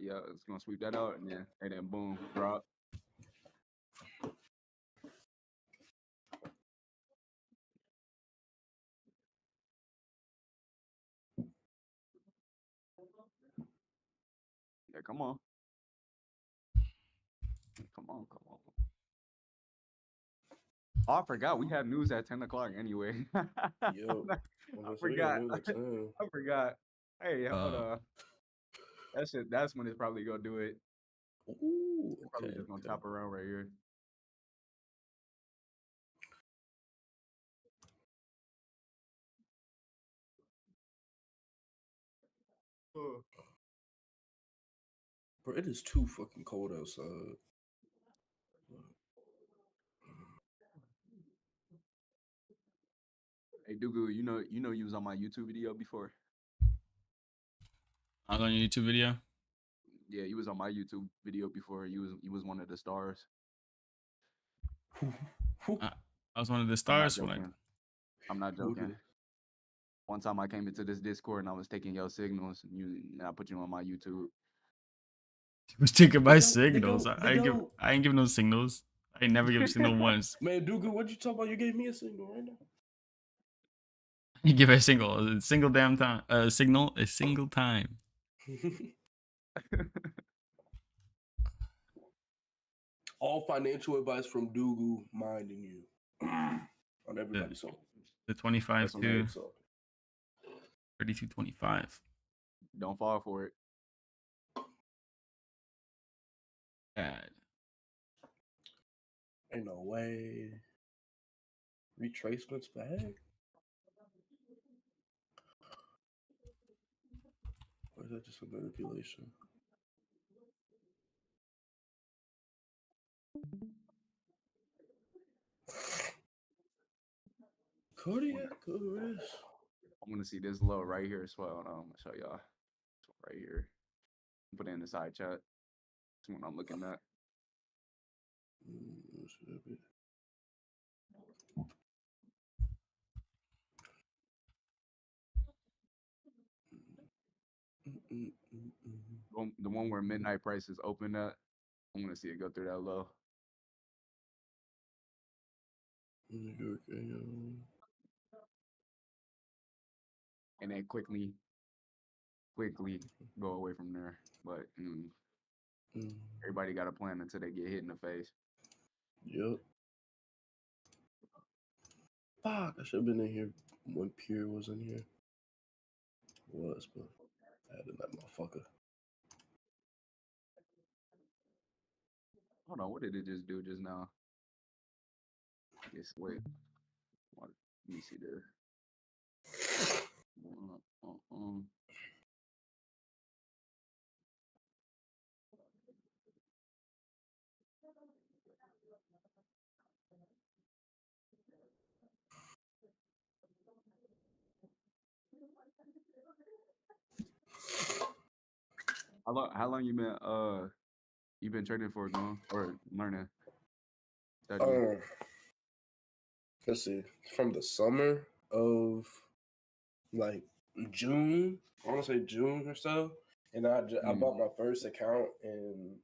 Yeah, it's gonna sweep that out, and then boom, drop. Yeah, come on, come on, come on. Oh, I forgot we had news at 10 o'clock anyway. Yo, I so we got forgot. news at 10. I forgot. Hey, hold Uh, on. That shit. That's when it's probably gonna do it. Ooh, It's okay, probably just gonna okay. chop around right here. Uh, Bro, it is too fucking cold outside. Hey, Dugu, you was on my YouTube video before. I was on your YouTube video. Yeah, you was on my YouTube video before. You was one of the stars. I, I was one of the I'm not stars when I joking. I'm not Who joking. did? One time I came into this Discord and I was taking your signals, and I put you on my YouTube. was taking my They signals. go, they go. I ain't give no signals. I ain't never give a signal once. Man, Dugu, what you talking about? You gave me a signal right now. You give a single damn time, signal a single time. All financial advice from Dugu, mine and you. On everybody's song. The 25 That's to amazing. 32.25. Don't fall for it. Bad. Ain't no way. Retracements back? Or is that just a manipulation? Cardiac arrest. I'm gonna see this low right here as well. I'm gonna show y'all. This one right here. Put it in the side chat. That's what I'm looking at. What should that be? The one where midnight prices open at. I'm gonna see it go through that low. And then quickly go away from there. But everybody got a plan until they get hit in the face. Yep. Fuck, I should have been in here when Pure was in here. Was, but I had that motherfucker. Hold on, what did it just do just now? Yes, wait. Let me see this. How long you been trading for, going or learning, studying? Let's see, from the summer of like June, I want to say June or so, and I bought my first account in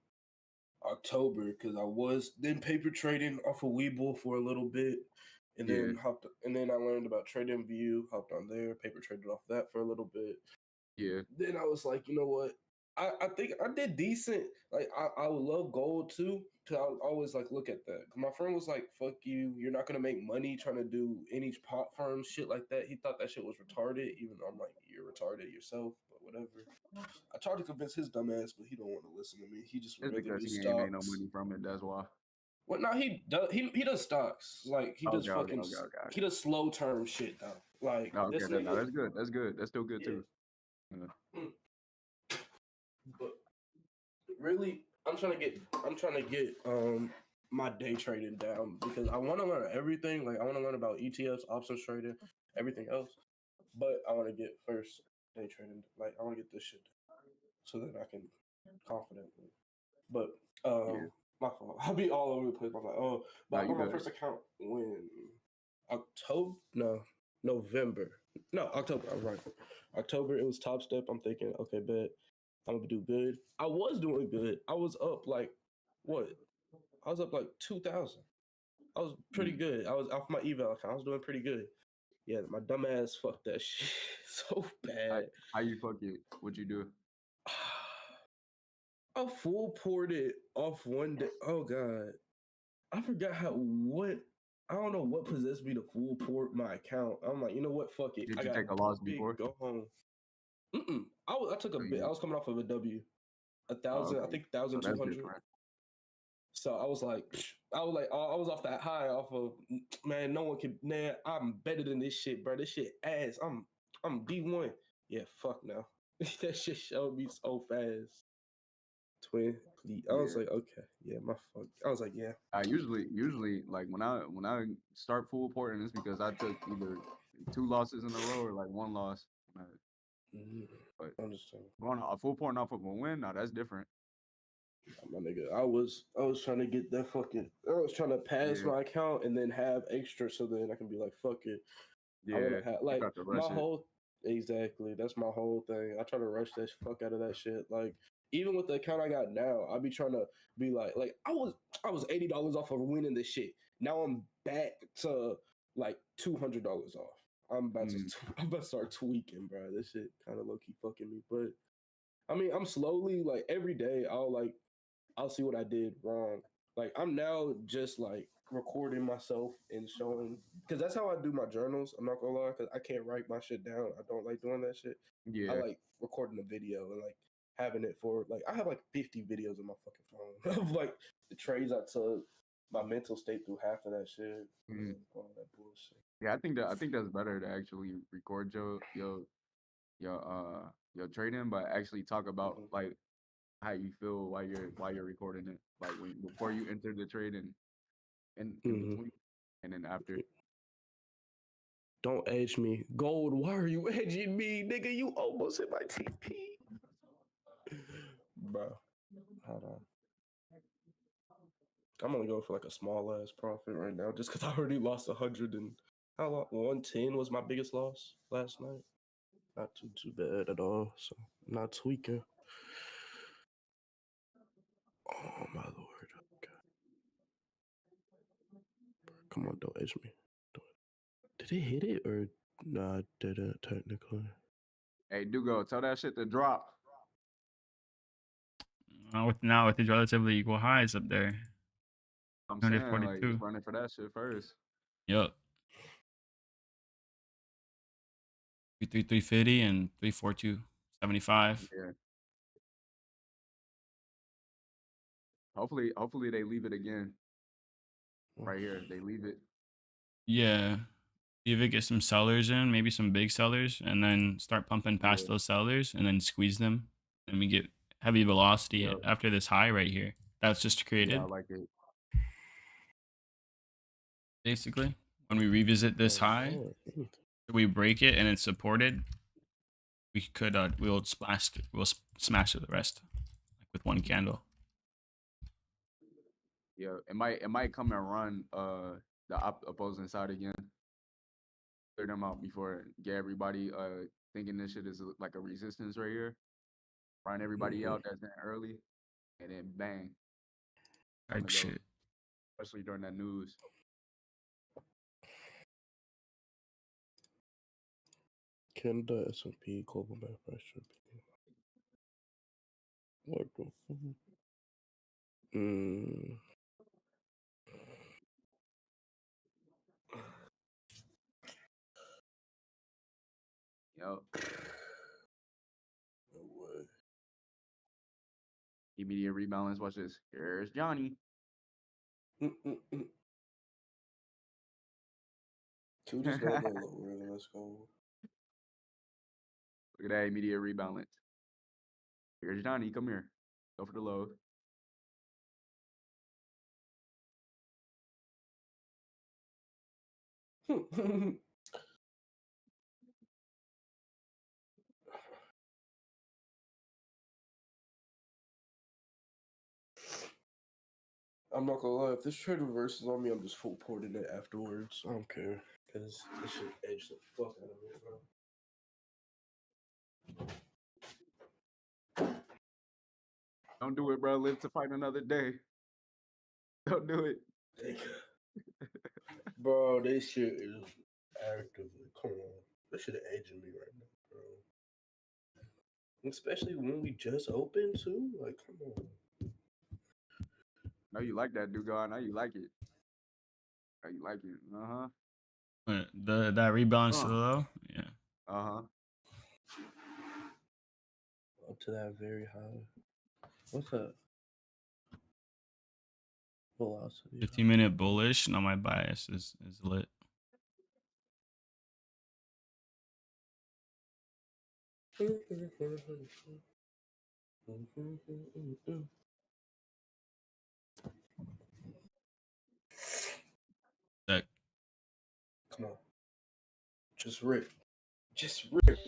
October because I was then paper trading off of Webull for a little bit, and Yeah. then I learned about TradingView, hopped on there, paper traded off that for a little bit. Yeah. Then I was like, you know what? I think I did decent. Like I would love gold too, cause I would always like look at that. My friend was like, "Fuck you! You're not gonna make money trying to do any pot farm shit like that." He thought that shit was retarded. Even though I'm like, "You're retarded yourself," but whatever. I tried to convince his dumb ass, but he don't want to listen to me. He just would It's rather because do he ain't made no stocks. money from it. That's why. Well, no, he does. He does stocks. Like he does Okay. he does slow term shit though. Like No, this okay, no, nigga. that's good. That's good. That's still good Yeah. too. Yeah. But really, I'm trying to get my day trading down because I want to learn everything. Like I want to learn about ETFs, options trading, everything else. But I want to get first day trading. Like I want to get this shit so that I can confidently. But Yeah. my fault. I'll be all over the place. I'm like, oh, but No, I you bought my good. first account when October? No, November. No, October. I'm right. October. It was Top Step. I'm thinking, okay, bet. I'm gonna do good. I was doing good. I was up like what? I was up like 2,000. I was pretty good. I was off my eval account. I was doing pretty good. Yeah, my dumb ass fucked that shit so How, bad. how you fuck it? What'd you do? I full ported off one day. Oh god, I forgot how what. I don't know what possessed me to full port my account. I'm like, you know what? Fuck it. Did I you got take a loss big. before? Go home. I took a So bit. I you, was coming off of a W, a oh, thousand. I okay. think So that's 1,200. different. So I was like, I was off that high off of man. No one can. Man, I'm better than this shit, bro. This shit ass. I'm D1. Yeah, fuck no. That shit showed me so fast. Twin, please. I was Yeah. like, okay, yeah, my fuck. I was like, yeah. I usually like when I start full porting, it's because I took either 2 losses in a row or like 1 loss. Mhm. But Understand, going a full porting off of a win, now that's different. my nigga. I was trying to get that fucking. I was trying to pass Yeah, my account and then have extra, so then I can be like, fuck it. I want yeah. to have You like got to my rush it. whole exactly. That's my whole thing. I try to rush that fuck out of that shit. Like even with the account I got now, I be trying to be like I was $80 off of winning this shit. Now I'm back to like $200 off. I'm about to Mm, I'm about to start tweaking, bro. This shit kind of low key fucking me, but I mean I'm slowly like every day I'll see what I did wrong. Like I'm now just like recording myself and showing because that's how I do my journals. I'm not gonna lie, because I can't write my shit down. I don't like doing that shit. I yeah, like recording a video and like having it for like I have like 50 videos on my fucking phone of like the trades I took, my mental state through half of that shit, mm. all that bullshit. Yeah. I think that's better to actually record your trading, but actually talk about Hmm. like how you feel while you're recording it, like when before you enter the trade and in Hmm. between, and then after. Don't edge me, gold. Why are you edging me, nigga? You almost hit my TP, bro. Hold on. I'm only going for like a small ass profit right now, just because I already lost 100 and how long? 110 was my biggest loss last night. Not too bad at all. So I'm not tweaking. Oh my lord! Okay. Come on, don't edge me. Did it hit it or nah? It didn't technically. Hey, Dugo, tell that shit to drop. Now with these relatively equal highs up there, I'm saying like just 142. running for that shit first. Yep. 350 and 342.75. Yeah. Hopefully they leave it again right here. They leave it. Yeah. Either get some sellers in, maybe some big sellers, and then start pumping past Yeah. those sellers and then squeeze them. And we get heavy velocity Yeah. after this high right here. That's just Yeah. I created, like it. basically. When we revisit this Oh, high, we break it and it's supported, we'll smash the rest like with one candle. Yeah. It might come and run the opposing side again. Clear them out before get everybody thinking this shit is like a resistance right here. Run everybody mm-hmm. out that's in early, and then bang, on Type the go. shit. Especially during that news. Canada S&P global manufacturing. What the fuck? Mm. Yep. No way. Immediate rebalance. Watch this. Here's Johnny. Mm-mm-mm. Can we just go a Look little lower and let's go? at that immediate rebalance. Here's Johnny. Come here. Go for the low. I'm not gonna lie, if this trade reverses on me, I'm just full porting it afterwards. I don't care. Because this shit edged the fuck out of me, bro. Don't do it, bro. Live to fight another day. Don't do it. Bro, this shit is actively. Come on. This shit aging me right now, bro. Especially when we just opened, too. Like, come on. No, you like that, Dugu. I know you like it. I know you like it. That rebalance to Uh. the low. Yeah. Uh-huh. Up to that very high. What's that? Velocity. 15-minute bullish. Now my bias is lit. That. Come on. Just rip. Just rip.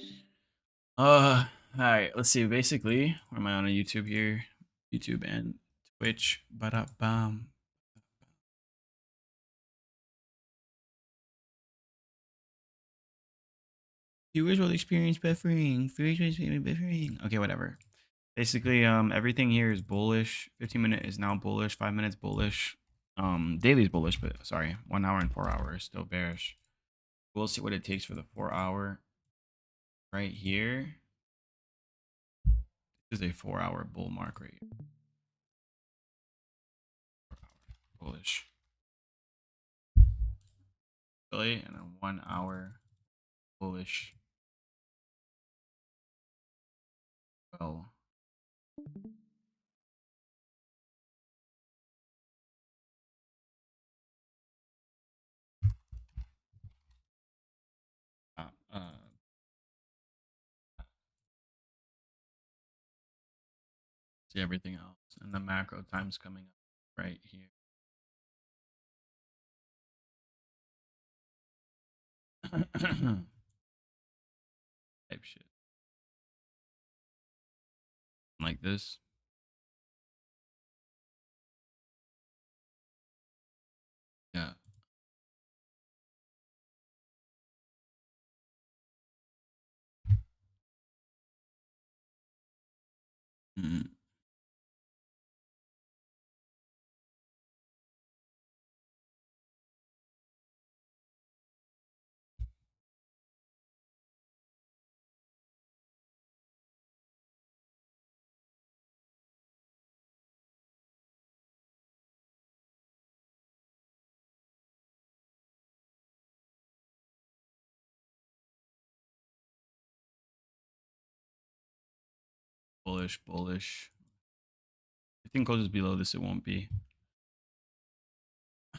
All right. Let's see. Basically, where am I on a YouTube here? YouTube and Twitch. Ba-da-bam. Viewers will experience buffering. Viewers will experience buffering. Okay, whatever. Basically, everything here is bullish. 15-minute is now bullish. 5 minutes bullish. Daily is bullish, but sorry, 1 hour and 4 hours still bearish. We'll see what it takes for the 4 hour. Right here. This is a 4 hour bull mark right here. 4 hour bullish. Really, and a 1 hour bullish. Well. Uh, uh, see everything else, and the macro time's coming up right here. Type shit like this. Yeah. Mm. Bullish, bullish. If everything closes below this, it won't be.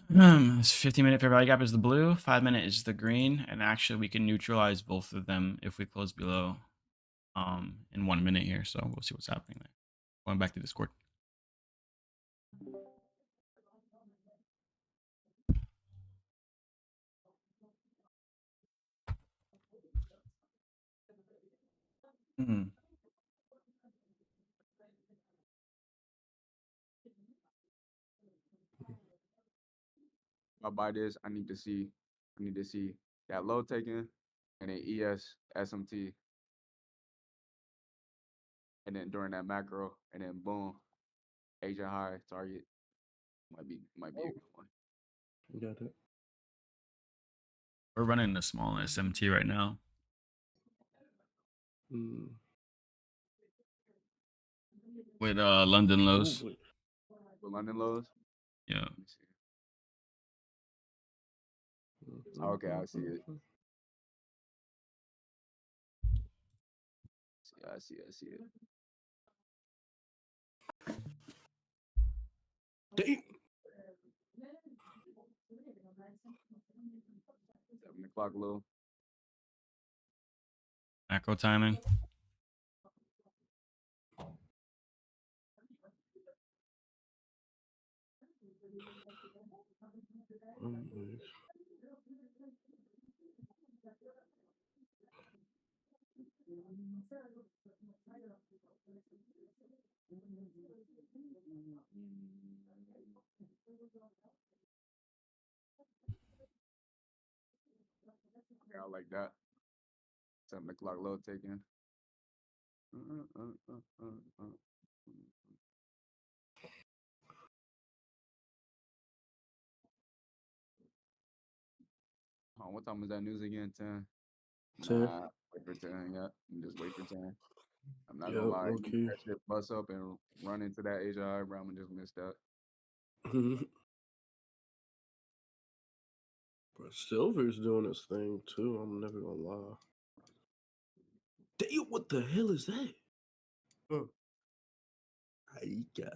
This 15-minute fair value gap is the blue, 5-minute is the green, and actually we can neutralize both of them if we close below in 1 minute here. So we'll see what's happening there. Going back to Discord. Mm-hmm. If I buy this, I need to see that low taken and then ES SMT. And then during that macro, and then boom, Asia high target might be a good one. Got it. We're running a small SMT right now. With London lows. Ooh, With London lows? Yeah. Let me see. Okay, I see it. I see it. Damn. 7 o'clock low. Macro timing. Yeah, I like that. 7 o'clock low taken. What time is that news again? 10. 10. Nah, wait for 10. Yeah, just wait for 10. I'm not gonna Yep, lie. low If key. that shit bust up and run into that Asia high, bro, I'm gonna just miss that. But Silver's doing his thing too. I'm never gonna lie. Damn, what the hell is that? Oh. Aika.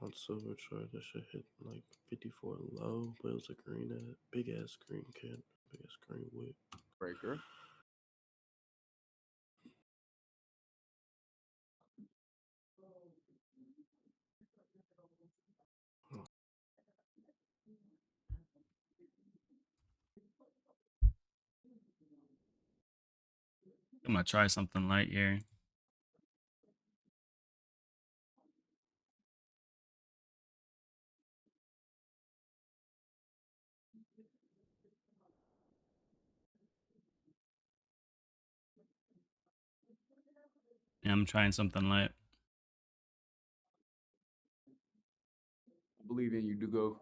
On Silver chart, that shit hit like 54 low, but it was a green big ass green kid, big ass green wick. Breaker. I'm gonna try something light here. Yeah, I'm trying something light. I believe in you, Dugu.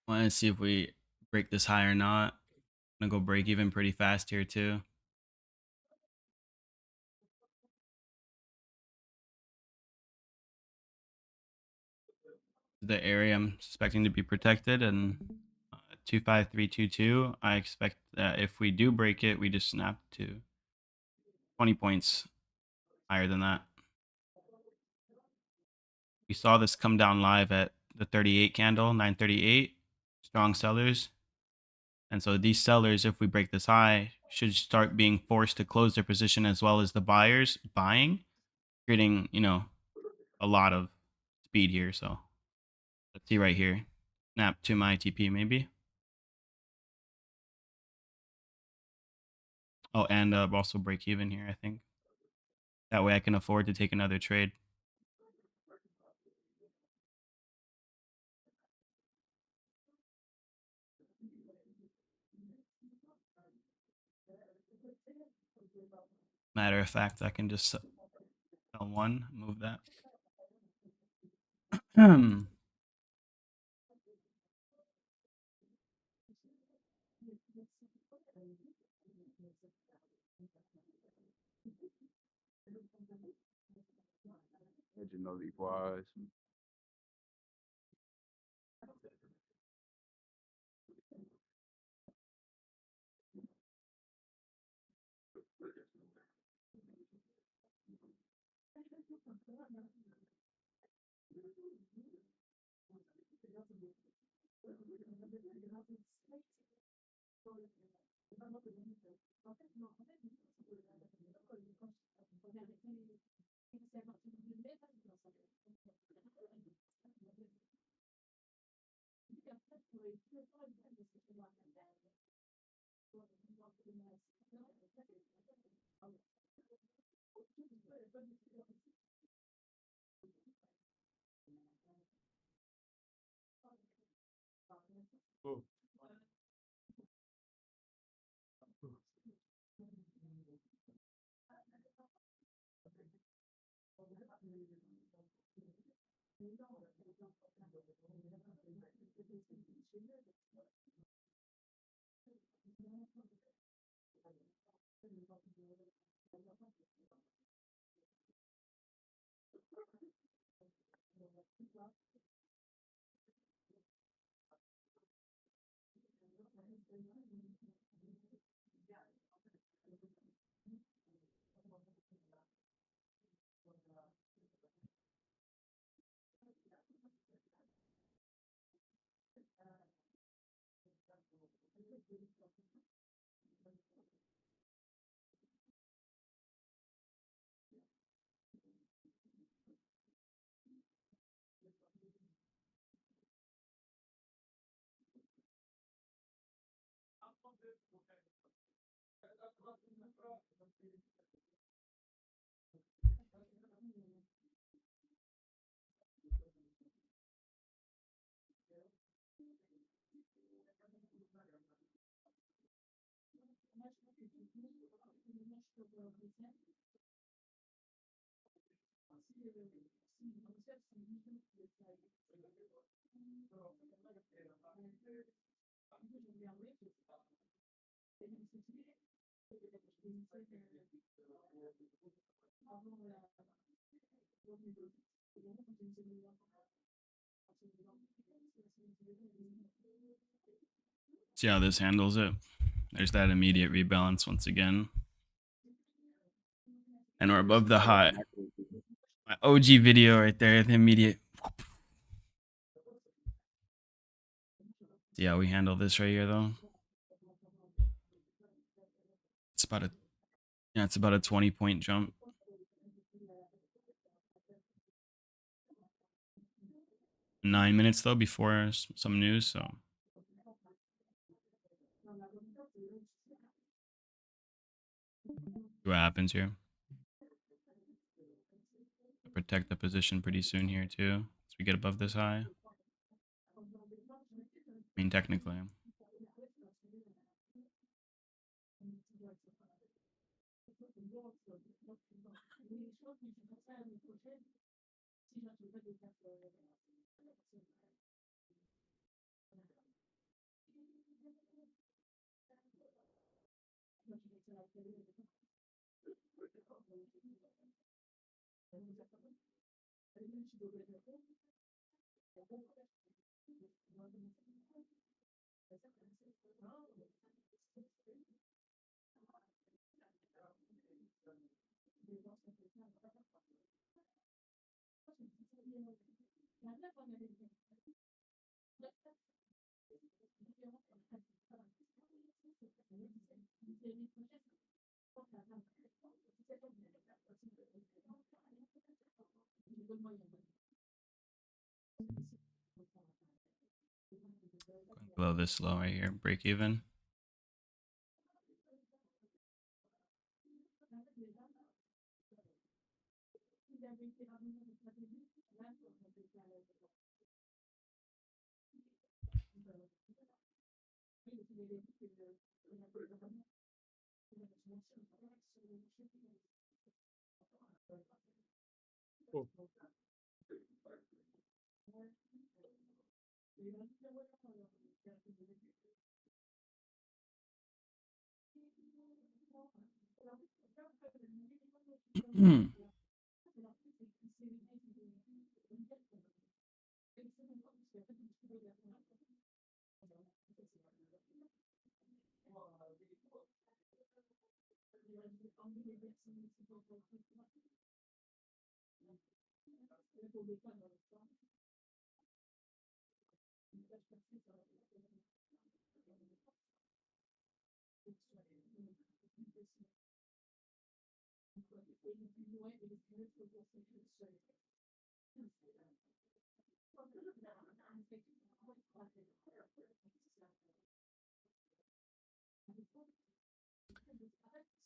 Want to see if we break this high or not. I'm gonna go break even pretty fast here too. The area I'm suspecting to be protected, and 25322. I expect that if we do break it, we just snap to 20 points higher than that. We saw this come down live at the 38 candle, 938. Strong sellers. And so these sellers, if we break this high, should start being forced to close their position, as well as the buyers buying, creating, a lot of speed here. So let's see right here. Snap to my TP maybe. Oh, and also break even here, I think. That way I can afford to take another trade. Matter of fact, I can just sell one, move that. Original equals. Oh. See how this handles it. There's that immediate rebalance once again. And we're above the high. My OG video right there, the immediate. See how we handle this right here though. It's about a 20-point jump. 9 minutes though before some news, so see what happens here. Protect the position pretty soon here too, as we get above this high. I mean, technically. Going below this low right here, break even.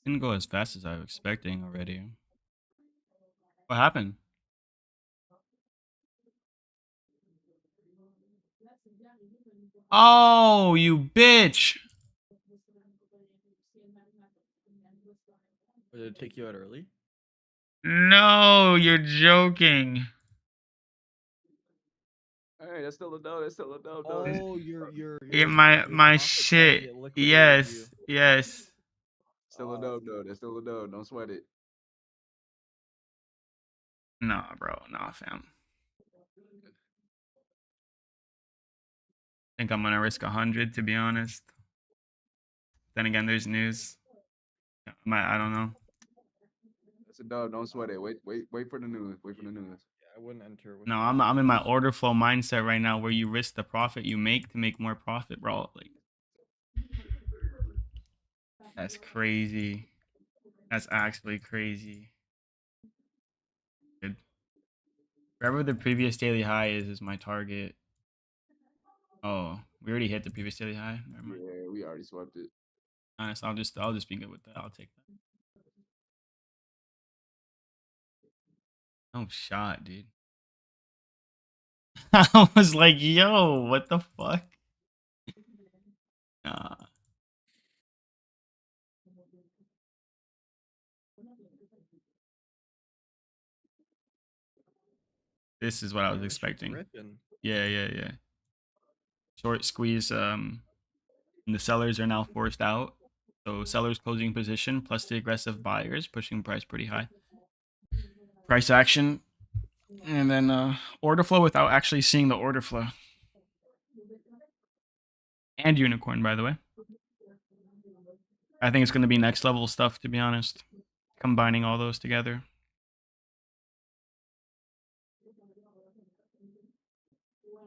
Didn't go as fast as I was expecting already. What happened? Oh, you bitch! Did it take you out early? No, you're joking. Hey, that's still a dub. That's still a dub. Though. Oh, Yeah, your my profit shit. target liquidated you. Yes. Still a dub, though. That's still a dub. Don't sweat it. Nah, bro. Nah, fam. Think I'm gonna risk 100 to be honest. Then again, there's news. I don't know. That's a dub. Don't sweat it. Wait for the news. Wait for the news. Yeah, I wouldn't enter with No, the I'm in my news. order flow mindset right now, where you risk the profit you make to make more profit, bro. Like, that's crazy. That's actually crazy. Good. Wherever the previous daily high is my target. Oh, we already hit the previous daily high. Never mind. Yeah, we already swept it. Honest, I'll just be good with that. I'll take that. No shot, dude. I was like, yo, what the fuck? Nah. This is what I was Yeah, this shit's expecting. ripping. Yeah. Short squeeze. And the sellers are now forced out. So sellers closing position plus the aggressive buyers pushing price pretty high. Price action, and then order flow without actually seeing the order flow. And unicorn, by the way. I think it's going to be next level stuff, to be honest. Combining all those together.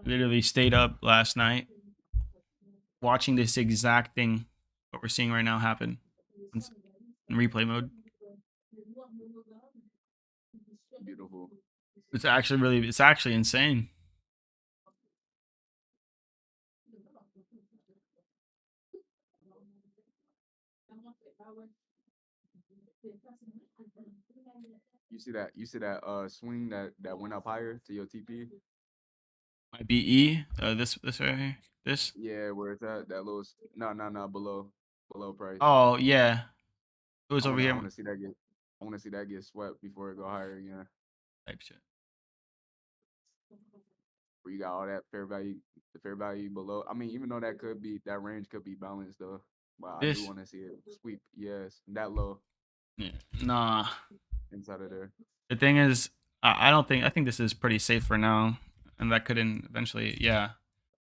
Literally stayed up last night watching this exact thing, what we're seeing right now, happen in replay mode. Beautiful. It's actually insane. You see that swing that went up higher to your TP? My BE, this right here, this. Yeah, where it's at, that little no below price. Oh yeah, it was I over wanna I here. wanna see that get I wanna see that get swept before it go higher again. Type shit. Where you got all that the fair value below. I mean, even though that range could be balanced though, but I do This. want to see it sweep. Yes, that low Yeah. Nah. inside of there. The thing is, I think this is pretty safe for now, and that couldn't eventually. Yeah.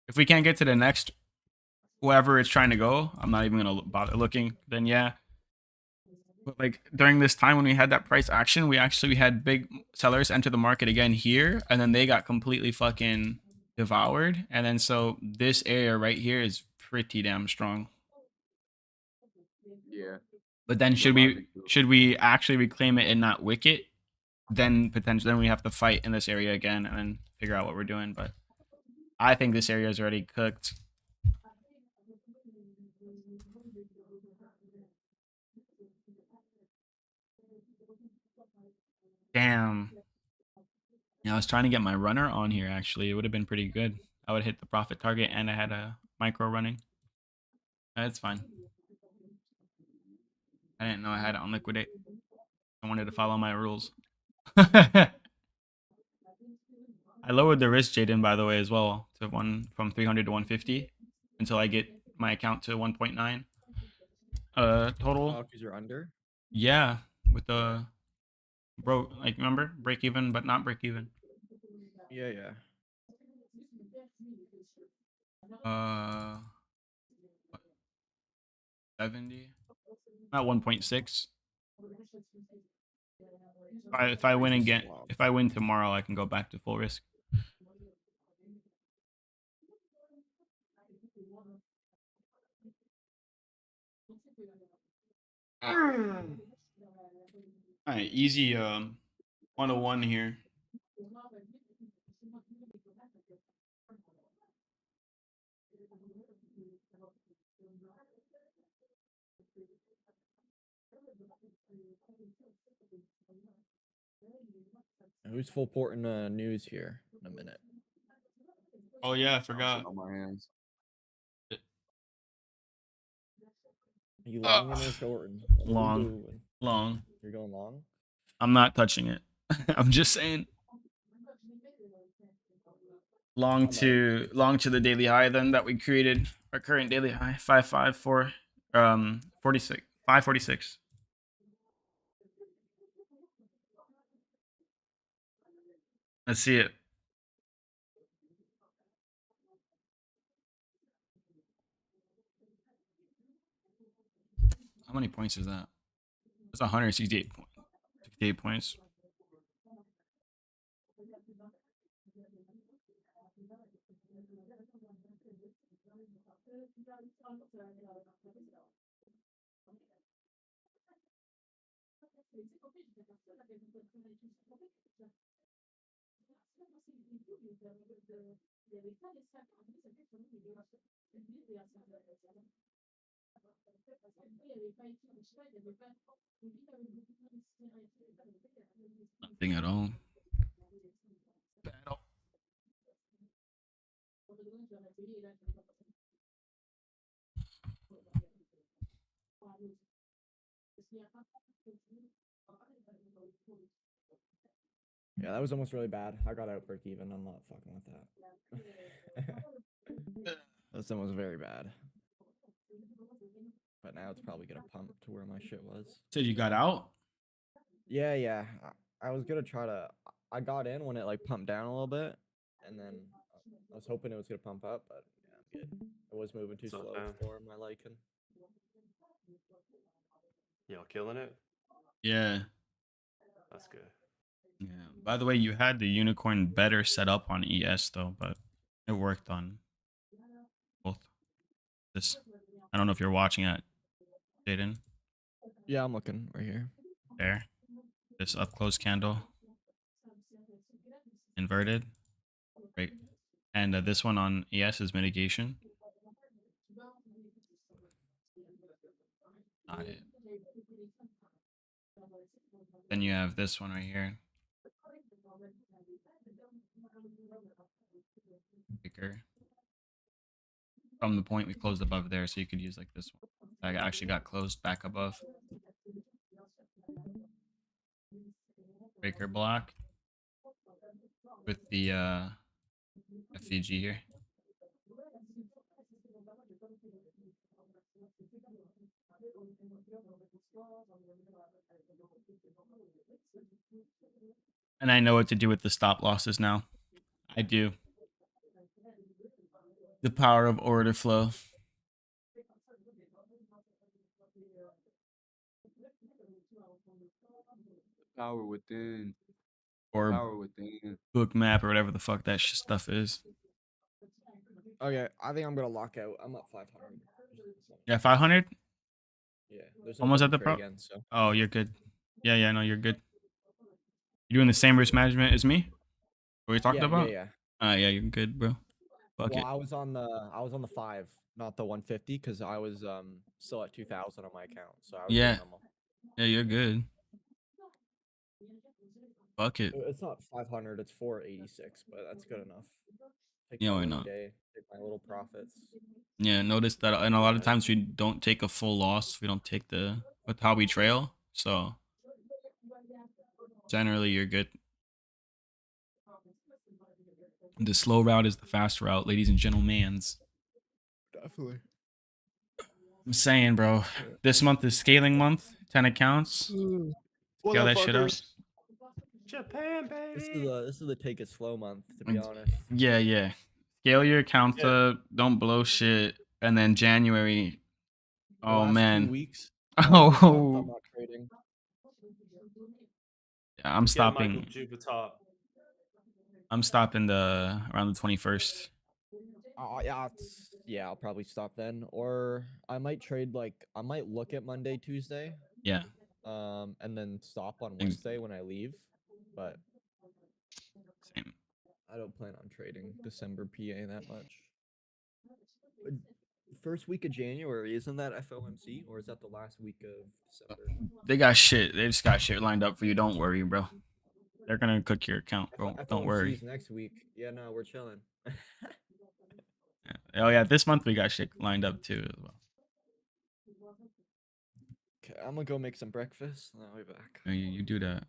If we can't get to the next whoever it's trying to go, I'm not even gonna bother looking. Then yeah. But like during this time when we had that price action, we had big sellers enter the market again here, and then they got completely fucking devoured. And then so this area right here is pretty damn strong. Yeah. But then Good logic too. should we actually reclaim it and not wick it? Then we have to fight in this area again and then figure out what we're doing. But I think this area is already cooked. Damn. Yeah, I was trying to get my runner on here actually. It would have been pretty good. I would hit the profit target and I had a micro running. That's fine. I didn't know I had it on liquidate. I wanted to follow my rules. I lowered the risk, Jaden, by the way, as well, to from 300 to 150 until I get my account to 1.9 total. Oh, because you're under? Yeah, with the like remember break even but not break even. Yeah. What, 70 at 1.6. If I win again, if I win tomorrow, I can go back to full risk. All right, easy 101 here. Who's full porting news here in a minute? Oh yeah, I I'm forgot. sitting on my hands. Are you long or shorting? Long. Long. You're going long? I'm not touching it. I'm just saying. Long to the daily high then that we created. Our current daily high 554 46 546. Let's see it. How many points is that? That's 168 points. 68 points. Nothing at all. Battle. Yeah, that was almost really bad. I got out break even. I'm not fucking with that. That's almost very bad. But now it's probably gonna pump to where my shit was. Said you got out? Yeah, yeah. I was gonna try to. I got in when it like pumped down a little bit, and then I was hoping it was gonna pump up, but yeah, I'm good. It was moving too It's not slow bad. for my liking. Y'all killing it. Yeah. That's good. Yeah. By the way, you had the unicorn better set up on ES though, but it worked on both. This, I don't know if you're watching it, Jaden. Yeah, I'm looking right here. There. This up close candle. Inverted. Right. And this one on ES is mitigation. Not it. Then you have this one right here. Bigger. From the point we closed above there, so you could use like this one. I actually got closed back above. Breaker block with the FVG here. And I know what to do with the stop losses now. I do. The power of order flow. Power within. Or Power within. book map or whatever the fuck that stuff is. Okay, I think I'm gonna lock out. I'm up 500. Yeah, 500? Yeah, there's no Almost point at the to pro. trade again. So Oh, you're good. Yeah, no, you're good. You doing the same risk management as me? What we talked yeah, about? yeah. Yeah, you're good, bro. Fuck Well, it. I was on the 5, not the 150, because I was still at 2,000 on my account, so I was Yeah. doing normal. Yeah, you're good. Fuck it. It's not 500, it's 486, but that's good enough. Take Yeah, my why winning not? day, take my little profits. Yeah, notice that, and a lot of times we don't take a full loss. We don't take the with how we trail. So generally, you're good. The slow route is the fast route, ladies and gentlemen. Definitely. I'm saying, bro. This month is scaling month. 10 accounts. What Scale up, that shit up. fuckers? Japan, baby. This is the take it slow month, to be honest. Yeah. Scale your accounts Yeah. up. Don't blow shit. And then January. The Oh last 2 man. weeks. This month, Oh. I'm not trading. Yeah, I'm Get Michael stopping. Jupiter. I'm stopping the around the 21st. Yeah, I'll probably stop then, or I might trade I might look at Monday, Tuesday, Yeah. and then stop on Ex- Wednesday when I leave. But Same. I don't plan on trading December PA that much. First week of January, isn't that FOMC, or is that the last week of December? They got shit. They just got shit lined up for you. Don't worry, bro. They're gonna cook your account, bro. Don't FOMC worry. is next week. Yeah, no, we're chilling. Oh yeah, this month we got shit lined up too as well. Okay, I'm gonna go make some breakfast, and I'll be back. You do that.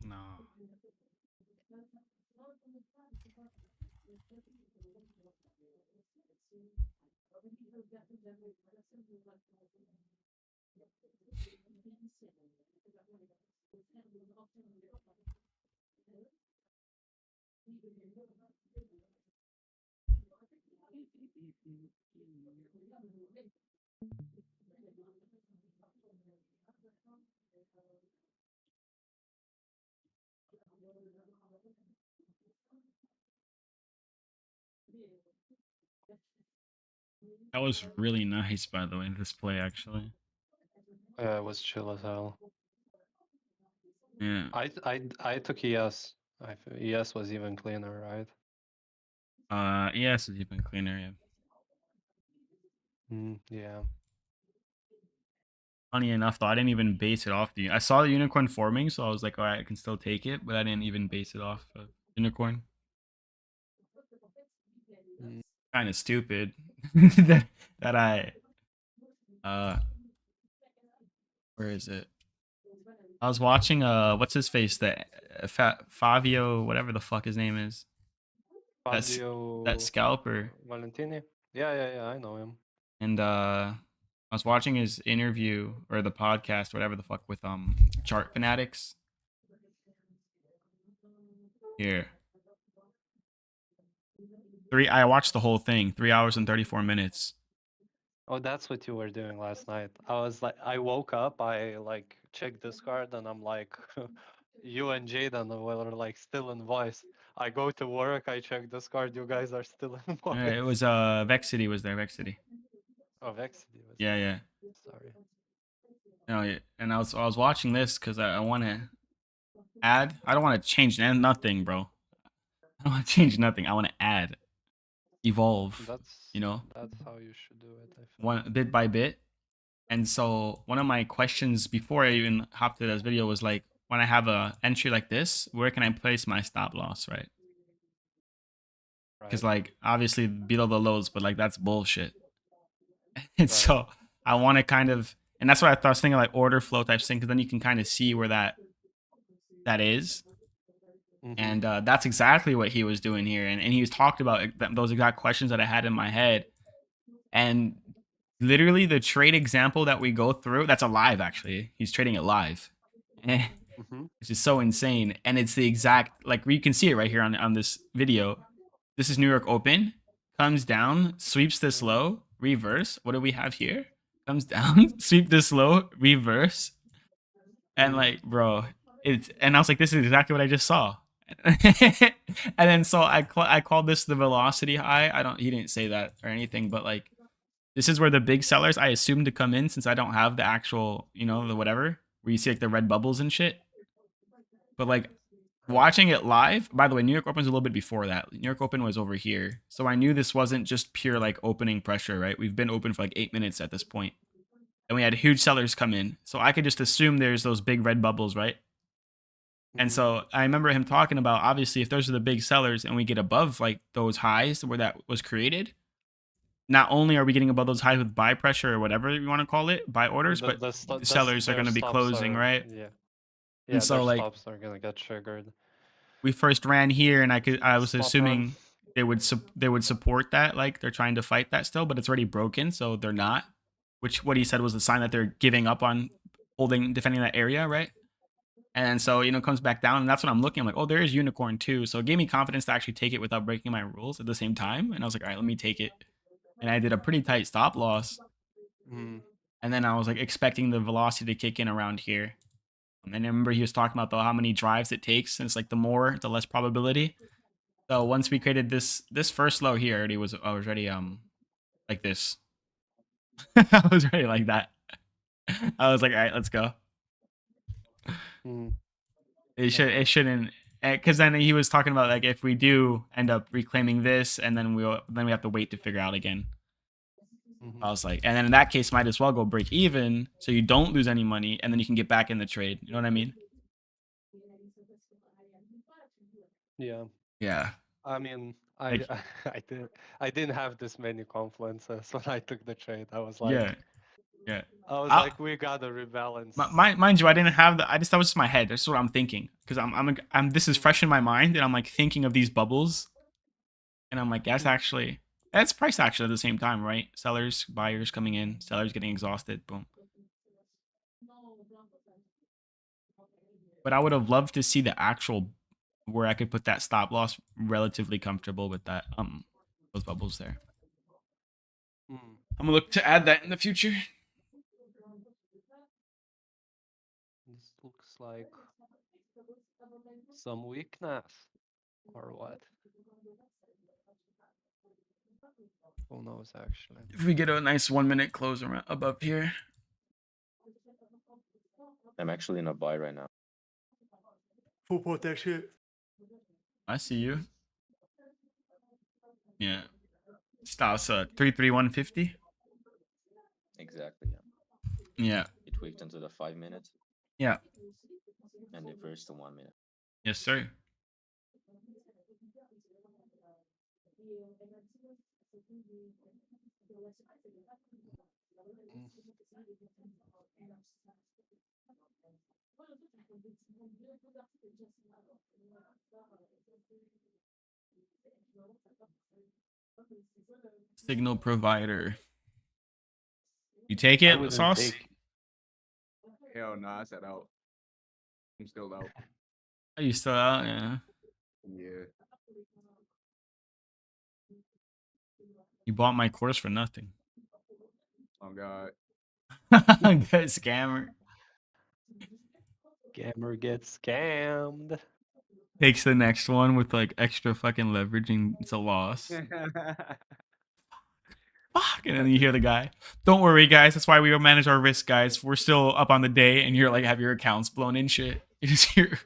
No. That was really nice, by the way, this play, actually. Yeah, it was chill as hell. Yeah. I took ES. ES was even cleaner, right? ES is even cleaner, yeah. Yeah. Funny enough, though, I didn't even base it off the. I saw the unicorn forming, so I was like, all right, I can still take it, but I didn't even base it off of unicorn. Mm. Kind of stupid that I where is it? I was watching what's his face, that Fabio, whatever the fuck his name is. That's Fabio that scalper. Valentini. Yeah, I know him. And I was watching his interview or the podcast, whatever the fuck, with Chart Fanatics. Here. I watched the whole thing, 3 hours and 34 minutes. Oh, that's what you were doing last night. I was like, I woke up, I like checked Discord, and I'm like, you and Jaden were like still in voice. I go to work, I check Discord, you guys are still in voice. It was Vexity was there, Vexity. Oh, Vexity was Yeah, there. yeah. Sorry. No, yeah. And I was watching this because I want to add. I don't want to change nothing, bro. I don't want to change nothing. I want to add, evolve. That's You know, that's how you should do it, I feel. one bit by bit. And so one of my questions before I even hopped to this video was like, when I have a entry like this, where can I place my stop loss, right? Because Right. like obviously below the lows, but like that's bullshit. And Right. so I want to kind of, and that's why I was thinking like order flow type thing, because then you can kind of see where that is. And that's exactly what he was doing here. And he was talked about those exact questions that I had in my head. And literally the trade example that we go through, that's a live actually. He's trading it live. Which is so insane. And it's the exact, like you can see it right here on this video. This is New York Open. Comes down, sweeps this low, reverse. What do we have here? Comes down, sweep this low, reverse. And like, bro, and I was like, this is exactly what I just saw. And then so I called this the velocity high. He didn't say that or anything, but like this is where the big sellers I assume to come in, since I don't have the actual, the whatever, where you see like the red bubbles and shit. But like watching it live, by the way, New York Open's a little bit before that. New York Open was over here. So I knew this wasn't just pure like opening pressure, right? We've been open for like 8 minutes at this point. And we had huge sellers come in. So I could just assume there's those big red bubbles, right? And so I remember him talking about, obviously, if those are the big sellers and we get above like those highs where that was created, not only are we getting above those highs with buy pressure or whatever you want to call it, buy orders, but the sellers are going to be closing, right? Yeah, And so their like stops are gonna get triggered. we first ran here, and I was Stop assuming they would support that, like they're trying to fight that still, but it's already broken, so they're not. Which what he said was a sign that they're giving up on defending that area, right? And so, it comes back down, and that's what I'm looking. I'm like, oh, there is unicorn too. So it gave me confidence to actually take it without breaking my rules at the same time. And I was like, all right, let me take it. And I did a pretty tight stop loss. And then I was like expecting the velocity to kick in around here. And I remember he was talking about how many drives it takes. And it's like the more, the less probability. So once we created this first low here, I was already like this. I was already like that. I was like, all right, let's go. It shouldn't, because then he was talking about like if we do end up reclaiming this, and then we have to wait to figure out again. I was like, and then in that case, might as well go break even so you don't lose any money, and then you can get back in the trade. You know what I mean? Yeah. Yeah. I mean, I didn't have this many confluences when I took the trade. I was like, yeah. I was like, we gotta rebalance. Mind you, I didn't have that was just my head. That's what I'm thinking, because I'm this is fresh in my mind, and I'm like thinking of these bubbles, and I'm like, that's price action at the same time, right? Sellers, buyers coming in, sellers getting exhausted, boom. But I would have loved to see the actual where I could put that stop loss relatively comfortable with that those bubbles there. I'm gonna look to add that in the future. This looks like some weakness, or what? Who knows actually? If we get a nice 1 minute close around above here. I'm actually in a buy right now. Full port that shit. I see you. Yeah. Stops 33150. Exactly, yeah. Yeah. It tweaked into the 5 minutes Yeah. and reversed to 1 minute. Yes, sir. Mm. Signal provider. You take I it, wouldn't Sauce? take. Hell no, I said out. I'm still out. Are you still out? Yeah. Yeah. You bought my course for nothing. Oh God. Good scammer. Gamer gets scammed. Takes the next one with like extra fucking leveraging. It's a loss. Fuck. And then you hear the guy. Don't worry, guys. That's why we manage our risk, guys. We're still up on the day, and you're like have your accounts blown in shit. You just hear.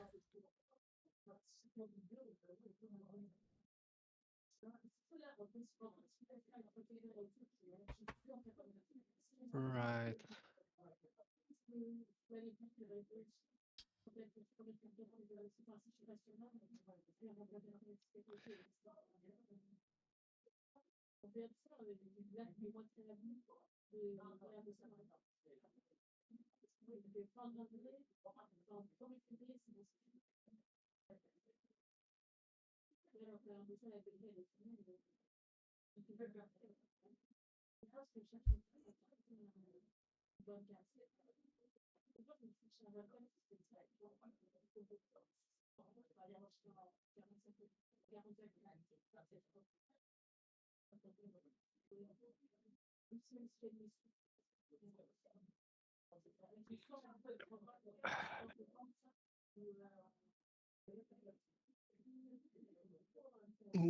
Right.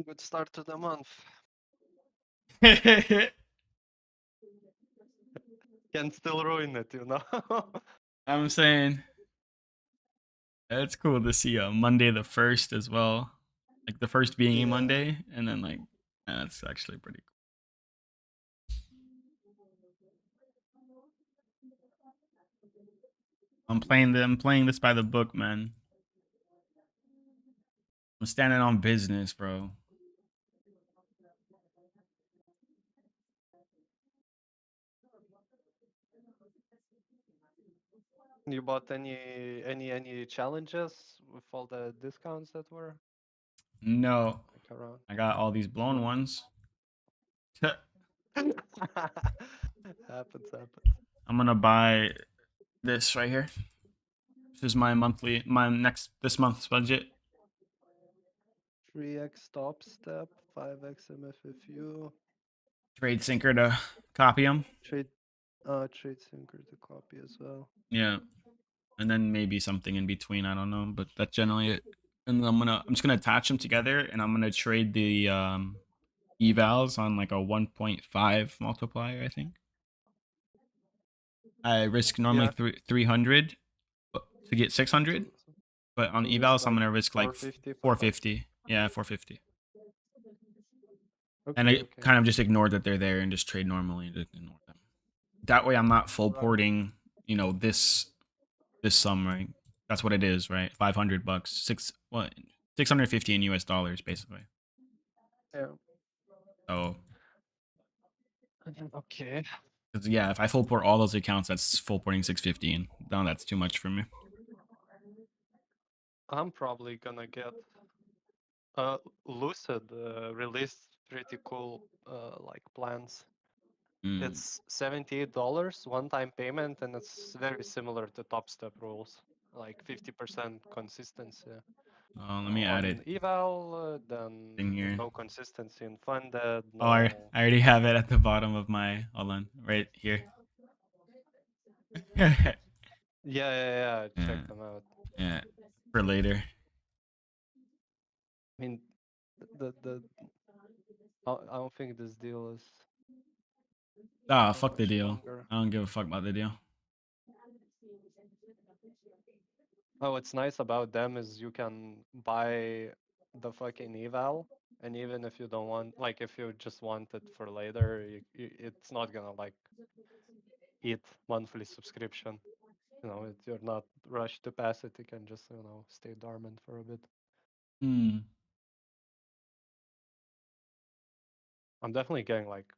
Good start to the month. Can still ruin it, you know. I'm saying it's cool to see Monday the 1st as well. Like the first being a Yeah. Monday, and then like that's actually pretty cool. I'm playing this by the book, man. I'm standing on business, bro. You bought any challenges with all the discounts that were No, like around? I got all these blown No. ones. Happens. I'm gonna buy this right here. This is my this month's budget. 3x top step, 5x MFFU, Trade sinker to copy them. trade syncer to copy as well. Yeah, and then maybe something in between. I don't know, but that's generally it. And I'm just gonna attach them together, and I'm gonna trade the evals on like a 1.5 multiplier. I think I risk normally Yeah. 300 to get 600, but on You risk evals I'm like gonna risk like 450, 450. Yeah, 450. And Okay, I kind of just ignore that they're there and just trade normally and just ignore them. That way I'm not full Right. porting, this sum, right? That's what it is, right? $500, 650 in US dollars, basically. Yeah. So, Okay. 'cause, yeah, if I full port all those accounts, that's full porting 650, and now that's too much for me. I'm probably gonna get Lucid released pretty cool like plans. Mm. It's $78 one-time payment, and it's very similar to Top Step rules, like 50% consistency Let me add it on eval, then in here. no consistency in funded. Oh, I No. already have it at the bottom of my. Hold on, right here. Yeah, Yeah. Yeah. Check them out. yeah, for later. I mean, the I don't think this deal is Ah, that fuck the much deal. longer. I don't give a fuck about the deal. Oh, what's nice about them is you can buy the fucking eval, and even if you don't want, like, if you just want it for later, it's not gonna like eat monthly subscription. You know, you're not rushed to pass it. You can just, you know, stay dormant for a bit. Hmm. I'm definitely getting like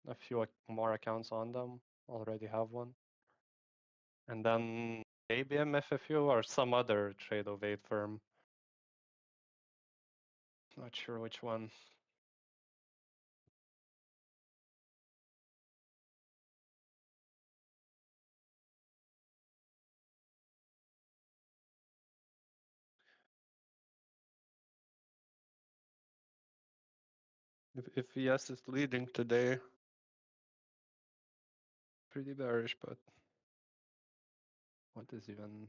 a few more accounts on them. Already have one. And then maybe MFFU or some other trade of 8 firm. Not sure which one. If VS is leading today, pretty bearish, but what is even?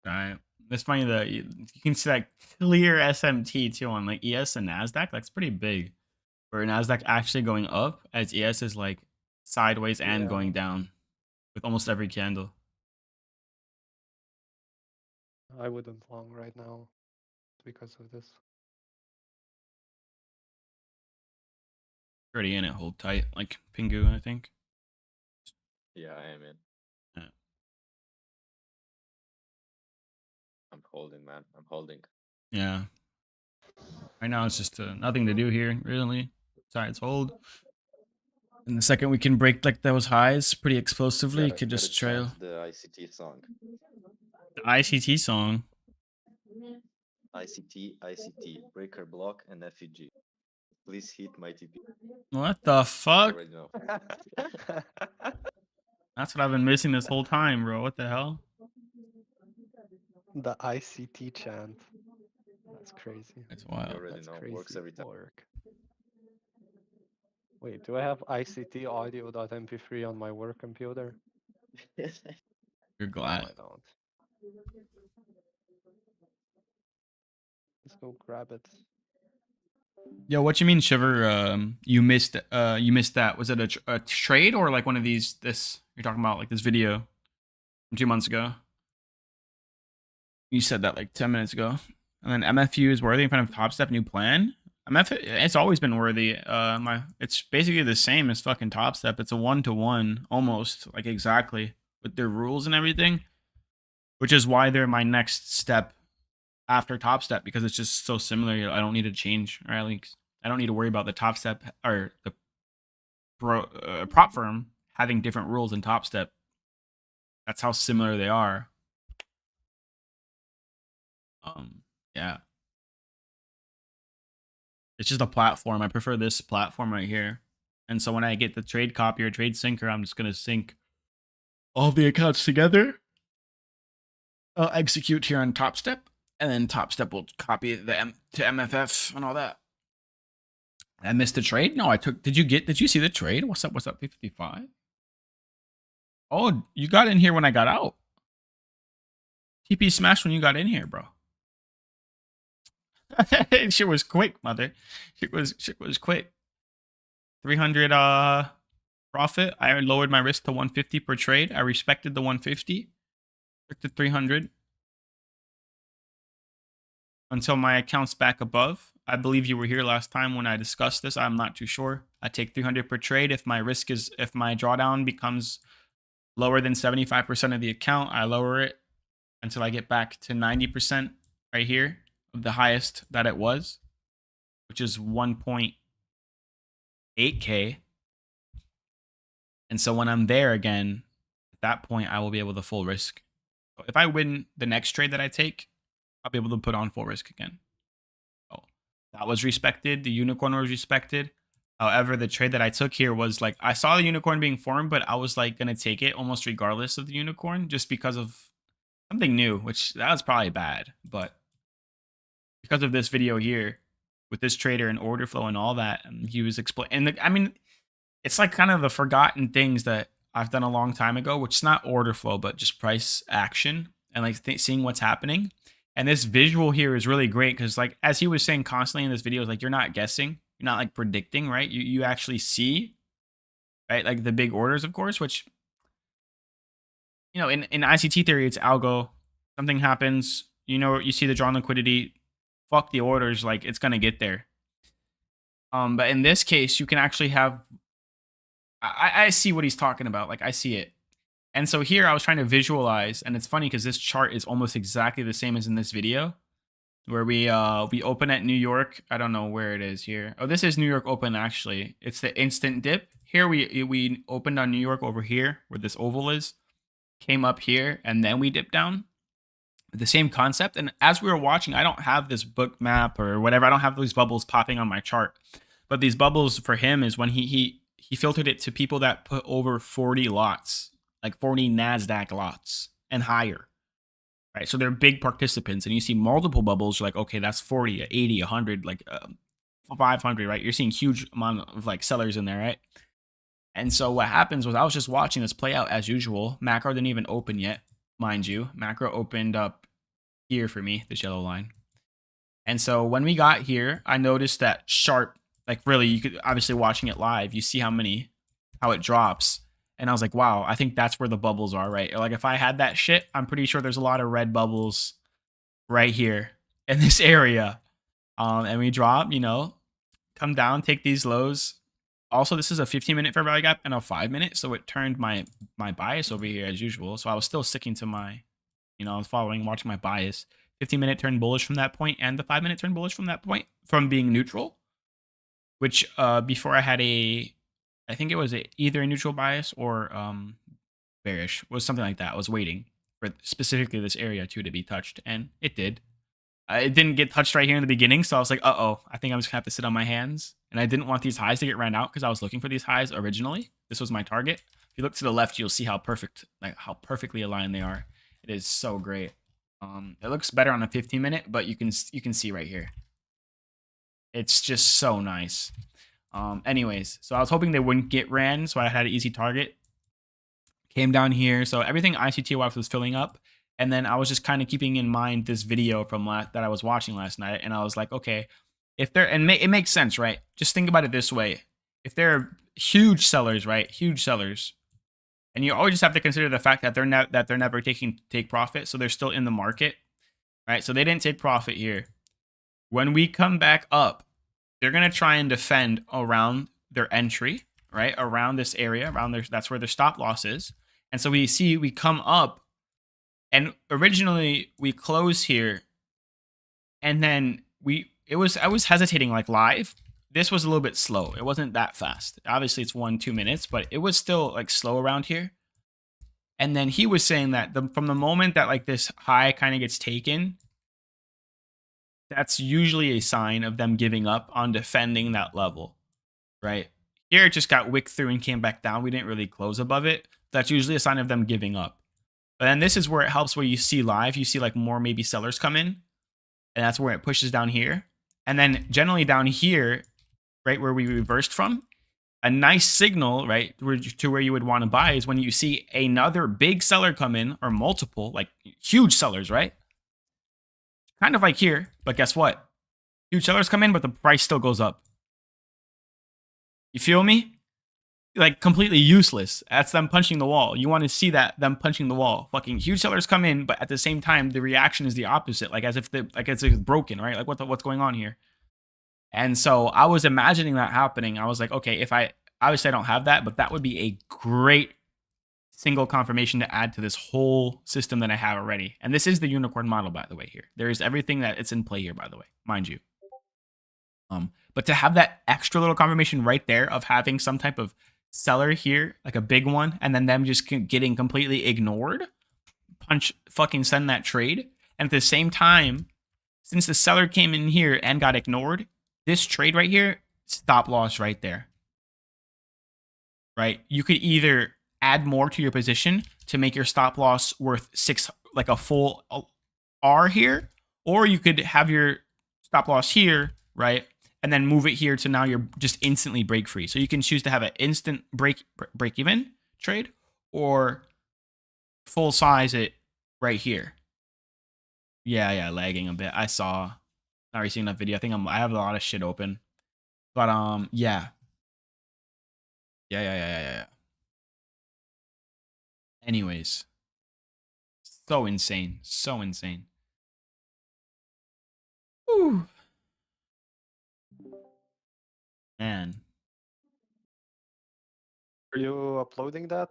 Right. It's funny that you can see that clear SMT too on like ES and Nasdaq. That's pretty big. Where Nasdaq actually going up as ES is like sideways and Yeah. going down with almost every candle. I wouldn't long right now because of this. Already in it, hold tight, like Pingu, I think. Yeah, I am in. Yeah. I'm holding, man. I'm holding. Yeah. Right now it's just nothing to do here, really. Besides hold. And the second we can break like those highs pretty explosively, you could Gotta just trail. chant the ICT song. The ICT song. ICT, breaker block, and FEG. Please hit my TP. What the You fuck? already know. That's what I've been missing this whole time, bro. What the hell? The ICT chant. That's crazy. It's You wild. already That's know. crazy Works every time. work. Wait, do I have ICT audio.mp3 on my work computer? You're No, glad. I don't. Let's go grab it. Yo, what you mean, Shiver? You missed that. Was it a trade or like one of these? This you're talking about, like this video from 2 months ago? You said that like 10 minutes ago. And then MFU is worthy in front of Top Step new plan. It's always been worthy. It's basically the same as fucking Top Step. It's a 1-to-1 almost, like exactly with their rules and everything, which is why they're my next step after Top Step because it's just so similar. I don't need to change, or at least I don't need to worry about the Top Step or the prop firm having different rules than Top Step. That's how similar they are. Yeah. It's just a platform. I prefer this platform right here. And so when I get the trade copy or trade syncer, I'm just gonna sync all the accounts together. I'll execute here on Top Step, and then Top Step will copy the to MFF and all that. I missed the trade? No, I took. Did you see the trade? What's up? 355? Oh, you got in here when I got out. TP smashed when you got in here, bro. Shit was quick, mother. Shit was quick. 300 profit. I lowered my risk to 150 per trade. I respected the 150. Took to 300 until my account's back above. I believe you were here last time when I discussed this. I'm not too sure. I take 300 per trade. If my drawdown becomes lower than 75% of the account, I lower it until I get back to 90% right here of the highest that it was, which is 1.8K. And so when I'm there again, at that point, I will be able to full risk. So if I win the next trade that I take, I'll be able to put on full risk again. So that was respected. The unicorn was respected. However, the trade that I took here was like, I saw the unicorn being formed, but I was like going to take it almost regardless of the unicorn just because of something new, which that was probably bad. But because of this video here with this trader and order flow and all that, he was explaining. And I mean, it's like kind of the forgotten things that I've done a long time ago, which is not order flow, but just price action and like seeing what's happening. And this visual here is really great because, like, as he was saying constantly in this video, is like you're not guessing, You're not like predicting, right? You actually see, right? Like the big orders, of course, which, you know, in ICT theory, it's algo. Something happens, you know, you see the drawn liquidity, fuck the orders, like it's gonna get there. But in this case, you can actually have, I see what he's talking about. Like I see it. And so here I was trying to visualize, and it's funny because this chart is almost exactly the same as in this video, where we open at New York. I don't know where it is here. Oh, this is New York open actually. It's the instant dip. Here we opened on New York over here where this oval is, came up here, and then we dipped down. The same concept. And as we were watching, I don't have this book map or whatever. I don't have these bubbles popping on my chart. But these bubbles for him is when he filtered it to people that put over 40 lots, like 40 NASDAQ lots and higher. Right. So they're big participants. And you see multiple bubbles. You're like, okay, that's 40, 80, 100, like 500, right? You're seeing huge amount of like sellers in there, right? And so what happens was I was just watching this play out as usual. Macro didn't even open yet, mind you. Macro opened up here for me, this yellow line. And so when we got here, I noticed that sharp, like really, you could obviously watching it live, you see how it drops. And I was like, wow, I think that's where the bubbles are, right? Like if I had that shit, I'm pretty sure there's a lot of red bubbles right here in this area. And we drop, you know, come down, take these lows. Also, this is a 15-minute fair value gap and a 5-minute, so it turned my bias over here as usual. So I was still sticking to my, you know, I was watching my bias. 15-minute turned bullish from that point, and the 5-minute turned bullish from that point, from being neutral. Which before I had I think it was either a neutral bias or bearish, was something like that. I was waiting for specifically this area too to be touched, and it did. It didn't get touched right here in the beginning, so I was like, uh-oh, I think I'm just gonna have to sit on my hands. And I didn't want these highs to get ran out because I was looking for these highs originally. This was my target. If you look to the left, you'll see how perfectly aligned they are. It is so great. It looks better on a 15-minute, but you can see right here. It's just so nice. Anyways, so I was hoping they wouldn't get ran, so I had an easy target. Came down here, so everything ICT-wise was filling up. And then I was just kind of keeping in mind this video from that I was watching last night, and I was like, okay, if they're it makes sense, right? Just think about it this way: if they're huge sellers, right? Huge sellers, and you always just have to consider the fact that they're never take profit, so they're still in the market, right? So they didn't take profit here. When we come back up, they're gonna try and defend around their entry, right? Around this area, that's where their stop loss is, and so we come up. And originally we close here, and then I was hesitating like live. This was a little bit slow. It wasn't that fast. Obviously it's 1-2 minutes, but it was still like slow around here. And then he was saying that from the moment that like this high kind of gets taken, that's usually a sign of them giving up on defending that level, right? Here it just got wicked through and came back down. We didn't really close above it. That's usually a sign of them giving up. But then this is where it helps, where you see live, you see like more maybe sellers come in, and that's where it pushes down here. And then generally down here, right where we reversed from, a nice signal, right, to where you would want to buy is when you see another big seller come in, or multiple, like huge sellers, right? Kind of like here, but guess what? Huge sellers come in, but the price still goes up. You feel me? Like completely useless. That's them punching the wall. You want to see that, them punching the wall. Fucking huge sellers come in, but at the same time, the reaction is the opposite. Like as if it's broken, right? Like what's going on here? And so I was imagining that happening. I was like, okay, if obviously I don't have that, but that would be a great single confirmation to add to this whole system that I have already. And this is the unicorn model, by the way. Here, there is everything that it's in play here, by the way, mind you. But to have that extra little confirmation right there of having some type of seller here, like a big one, and then them just getting completely ignored, send that trade. And at the same time, since the seller came in here and got ignored, this trade right here, stop loss right there, right? You could either add more to your position to make your stop loss worth 6, like a full R here, or you could have your stop loss here, right? And then move it here to now you're just instantly break free. So you can choose to have an instant break even trade, or full size it right here. Yeah, lagging a bit. I saw. Not really seeing that video. I think I have a lot of shit open. But yeah. Yeah. Anyways, so insane. So insane. Whew. Man. Are you uploading that?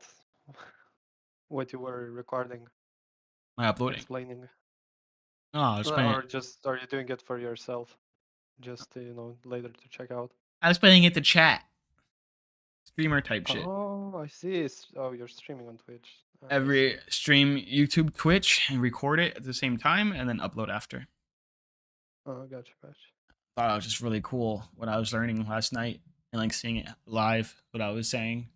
What you were recording, Am I uploading? explaining, No, I was playing or it. just are you doing it for yourself, just later to check out? I was playing it to chat. Streamer type shit. Oh, I see. Oh, you're streaming on Twitch. I Every see. stream YouTube, Twitch, and record it at the same time, and then upload after. Oh, gotcha. Thought it was just really cool what I was learning last night and like seeing it live. What I was saying.